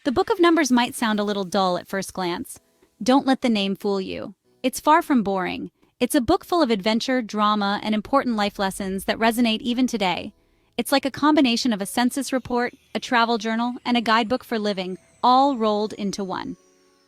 The Book of Numbers might sound a little dull at first glance. Don't let the name fool you. It's far from boring. It's a book full of adventure, drama, and important life lessons that resonate even today. It's like a combination of a census report, a travel journal, and a guidebook for living, all rolled into one.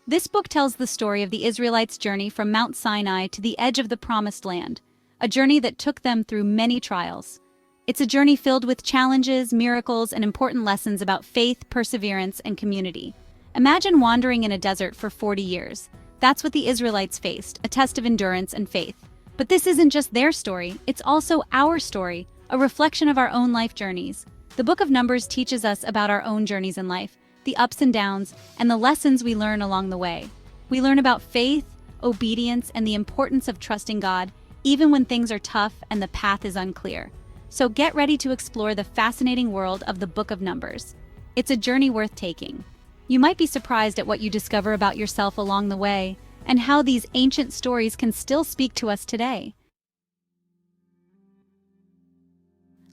This book tells the story of the Israelites' journey from Mount Sinai to the edge of the Promised Land, a journey that took them through many trials. It's a journey filled with challenges, miracles, and important lessons about faith, perseverance, and community. Imagine wandering in a desert for 40 years. That's what the Israelites faced, a test of endurance and faith. But this isn't just their story, it's also our story, a reflection of our own life journeys. The Book of Numbers teaches us about our own journeys in life, the ups and downs, and the lessons we learn along the way. We learn about faith, obedience, and the importance of trusting God, even when things are tough and the path is unclear. So get ready to explore the fascinating world of the Book of Numbers. It's a journey worth taking. You might be surprised at what you discover about yourself along the way, and how these ancient stories can still speak to us today.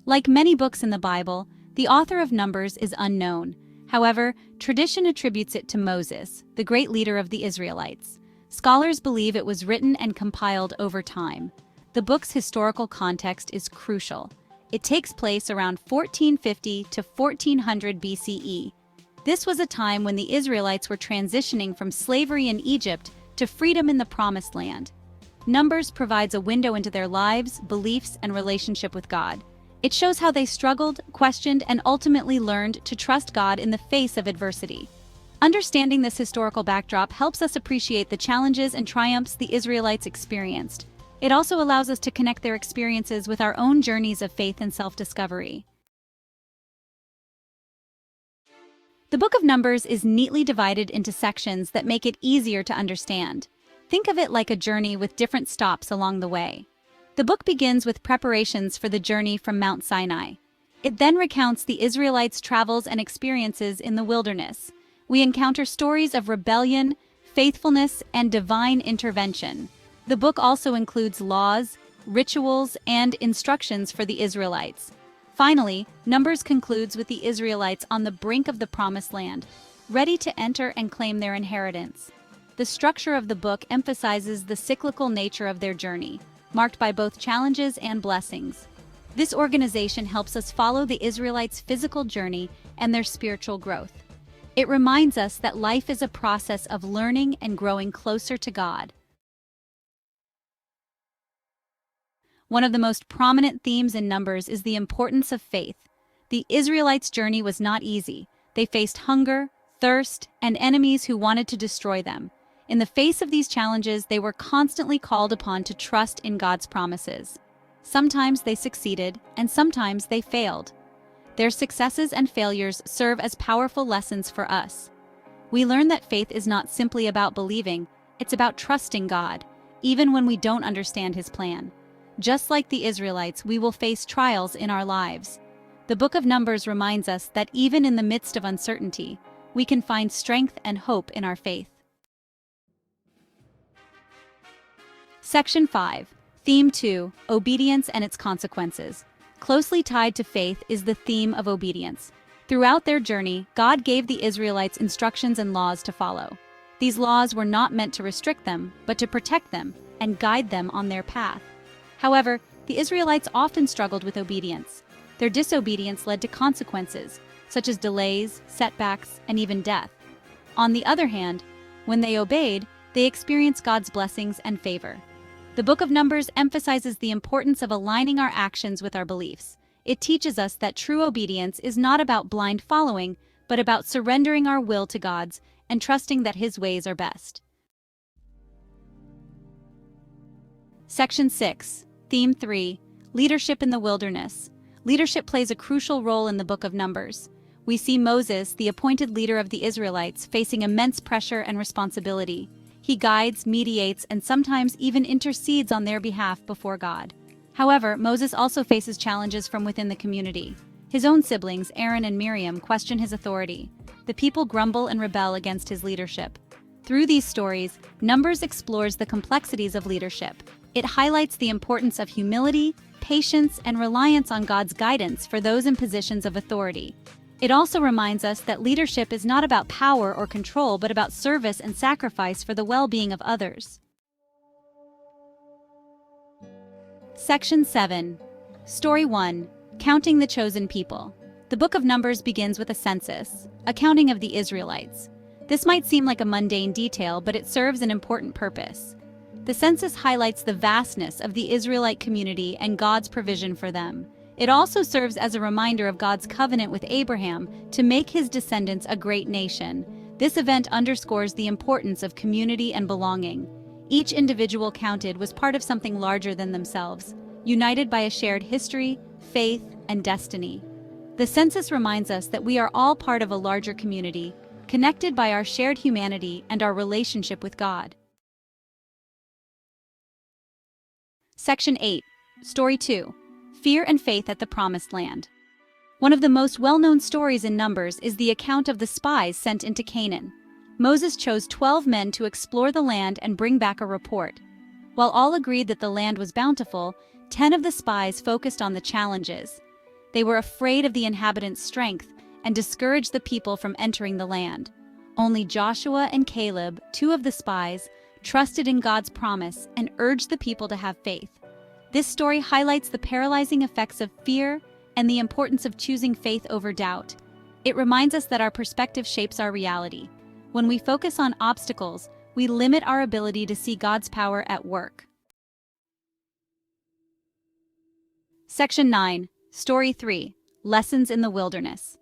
Like many books in the Bible, the author of Numbers is unknown. However, tradition attributes it to Moses, the great leader of the Israelites. Scholars believe it was written and compiled over time. The book's historical context is crucial. It takes place around 1450 to 1400 BCE. This was a time when the Israelites were transitioning from slavery in Egypt to freedom in the Promised Land. Numbers provides a window into their lives, beliefs, and relationship with God. It shows how they struggled, questioned, and ultimately learned to trust God in the face of adversity. Understanding this historical backdrop helps us appreciate the challenges and triumphs the Israelites experienced. It also allows us to connect their experiences with our own journeys of faith and self-discovery. The Book of Numbers is neatly divided into sections that make it easier to understand. Think of it like a journey with different stops along the way. The book begins with preparations for the journey from Mount Sinai. It then recounts the Israelites' travels and experiences in the wilderness. We encounter stories of rebellion, faithfulness, and divine intervention. The book also includes laws, rituals, and instructions for the Israelites. Finally, Numbers concludes with the Israelites on the brink of the Promised Land, ready to enter and claim their inheritance. The structure of the book emphasizes the cyclical nature of their journey, marked by both challenges and blessings. This organization helps us follow the Israelites' physical journey and their spiritual growth. It reminds us that life is a process of learning and growing closer to God. One of the most prominent themes in Numbers is the importance of faith. The Israelites' journey was not easy. They faced hunger, thirst, and enemies who wanted to destroy them. In the face of these challenges, they were constantly called upon to trust in God's promises. Sometimes they succeeded, and sometimes they failed. Their successes and failures serve as powerful lessons for us. We learn that faith is not simply about believing, it's about trusting God, even when we don't understand His plan. Just like the Israelites, we will face trials in our lives. The Book of Numbers reminds us that even in the midst of uncertainty, we can find strength and hope in our faith. Section 5. Theme 2. Obedience and its consequences. Closely tied to faith is the theme of obedience. Throughout their journey, God gave the Israelites instructions and laws to follow. These laws were not meant to restrict them, but to protect them and guide them on their path. However, the Israelites often struggled with obedience. Their disobedience led to consequences, such as delays, setbacks, and even death. On the other hand, when they obeyed, they experienced God's blessings and favor. The Book of Numbers emphasizes the importance of aligning our actions with our beliefs. It teaches us that true obedience is not about blind following, but about surrendering our will to God's and trusting that His ways are best. Section 6. Theme 3. Leadership in the wilderness. Leadership plays a crucial role in the Book of Numbers. We see Moses, the appointed leader of the Israelites, facing immense pressure and responsibility. He guides, mediates, and sometimes even intercedes on their behalf before God. However, Moses also faces challenges from within the community. His own siblings, Aaron and Miriam, question his authority. The people grumble and rebel against his leadership. Through these stories, Numbers explores the complexities of leadership. It highlights the importance of humility, patience, and reliance on God's guidance for those in positions of authority. It also reminds us that leadership is not about power or control, but about service and sacrifice for the well-being of others. Section 7. Story 1. Counting the Chosen People. The Book of Numbers begins with a census, a counting of the Israelites. This might seem like a mundane detail, but it serves an important purpose. The census highlights the vastness of the Israelite community and God's provision for them. It also serves as a reminder of God's covenant with Abraham to make his descendants a great nation. This event underscores the importance of community and belonging. Each individual counted was part of something larger than themselves, united by a shared history, faith, and destiny. The census reminds us that we are all part of a larger community, connected by our shared humanity and our relationship with God. Section 8. Story 2. Fear and Faith at the Promised Land. One of the most well-known stories in Numbers is the account of the spies sent into Canaan. Moses chose 12 men to explore the land and bring back a report. While all agreed that the land was bountiful, 10 of the spies focused on the challenges. They were afraid of the inhabitants' strength and discouraged the people from entering the land. Only Joshua and Caleb, 2 of the spies, trusted in God's promise and urged the people to have faith. This story highlights the paralyzing effects of fear and the importance of choosing faith over doubt. It reminds us that our perspective shapes our reality. When we focus on obstacles, we limit our ability to see God's power at work. Section 9. Story 3. Lessons in the Wilderness.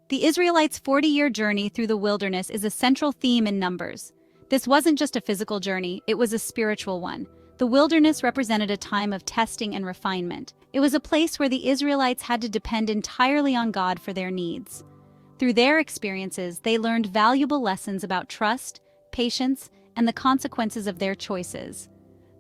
The Israelites' 40-year journey through the wilderness is a central theme in Numbers. This wasn't just a physical journey, it was a spiritual one. The wilderness represented a time of testing and refinement. It was a place where the Israelites had to depend entirely on God for their needs. Through their experiences, they learned valuable lessons about trust, patience, and the consequences of their choices.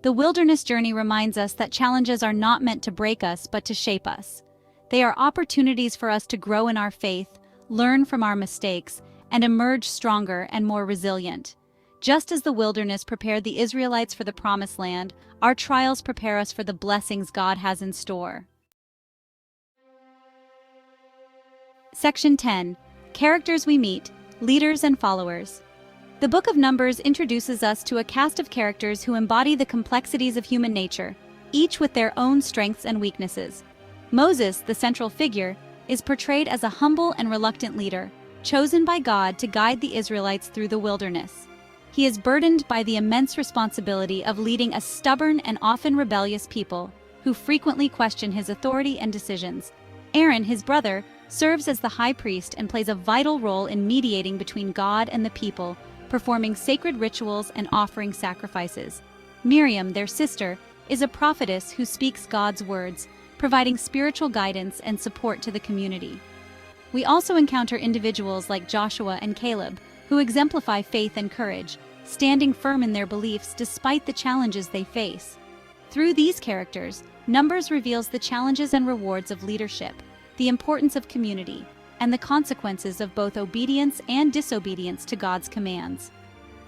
The wilderness journey reminds us that challenges are not meant to break us, but to shape us. They are opportunities for us to grow in our faith, learn from our mistakes, and emerge stronger and more resilient. Just as the wilderness prepared the Israelites for the Promised Land, our trials prepare us for the blessings God has in store. Section 10. Characters we meet, leaders and followers. The Book of Numbers introduces us to a cast of characters who embody the complexities of human nature, each with their own strengths and weaknesses. Moses, the central figure, is portrayed as a humble and reluctant leader, chosen by God to guide the Israelites through the wilderness. He is burdened by the immense responsibility of leading a stubborn and often rebellious people who frequently question his authority and decisions. Aaron, his brother, serves as the high priest and plays a vital role in mediating between God and the people, performing sacred rituals and offering sacrifices. Miriam, their sister, is a prophetess who speaks God's words, providing spiritual guidance and support to the community. We also encounter individuals like Joshua and Caleb, who exemplify faith and courage, standing firm in their beliefs despite the challenges they face. Through these characters, Numbers reveals the challenges and rewards of leadership, the importance of community, and the consequences of both obedience and disobedience to God's commands.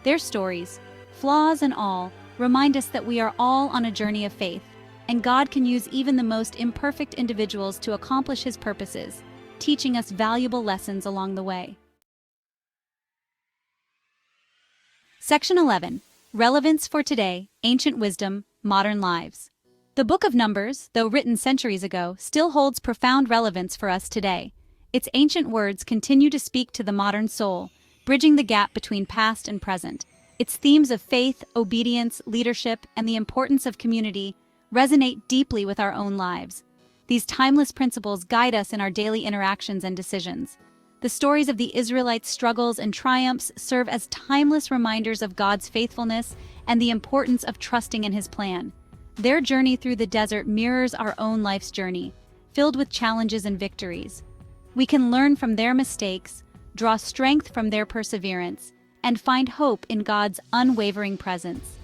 Their stories, flaws and all, remind us that we are all on a journey of faith, and God can use even the most imperfect individuals to accomplish His purposes, teaching us valuable lessons along the way. Section 11. Relevance for Today, Ancient Wisdom, Modern Lives. The Book of Numbers, though written centuries ago, still holds profound relevance for us today. Its ancient words continue to speak to the modern soul, bridging the gap between past and present. Its themes of faith, obedience, leadership, and the importance of community resonate deeply with our own lives. These timeless principles guide us in our daily interactions and decisions. The stories of the Israelites' struggles and triumphs serve as timeless reminders of God's faithfulness and the importance of trusting in His plan. Their journey through the desert mirrors our own life's journey, filled with challenges and victories. We can learn from their mistakes, draw strength from their perseverance, and find hope in God's unwavering presence.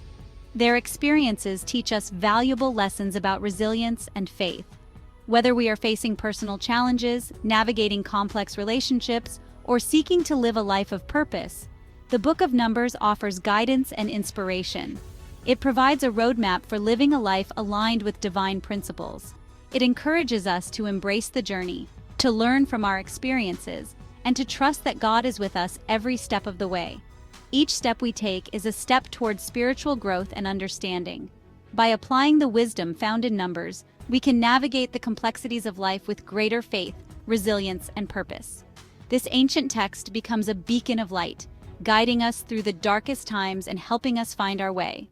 Their experiences teach us valuable lessons about resilience and faith. Whether we are facing personal challenges, navigating complex relationships, or seeking to live a life of purpose, the Book of Numbers offers guidance and inspiration. It provides a roadmap for living a life aligned with divine principles. It encourages us to embrace the journey, to learn from our experiences, and to trust that God is with us every step of the way. Each step we take is a step towards spiritual growth and understanding. By applying the wisdom found in Numbers, we can navigate the complexities of life with greater faith, resilience, and purpose. This ancient text becomes a beacon of light, guiding us through the darkest times and helping us find our way.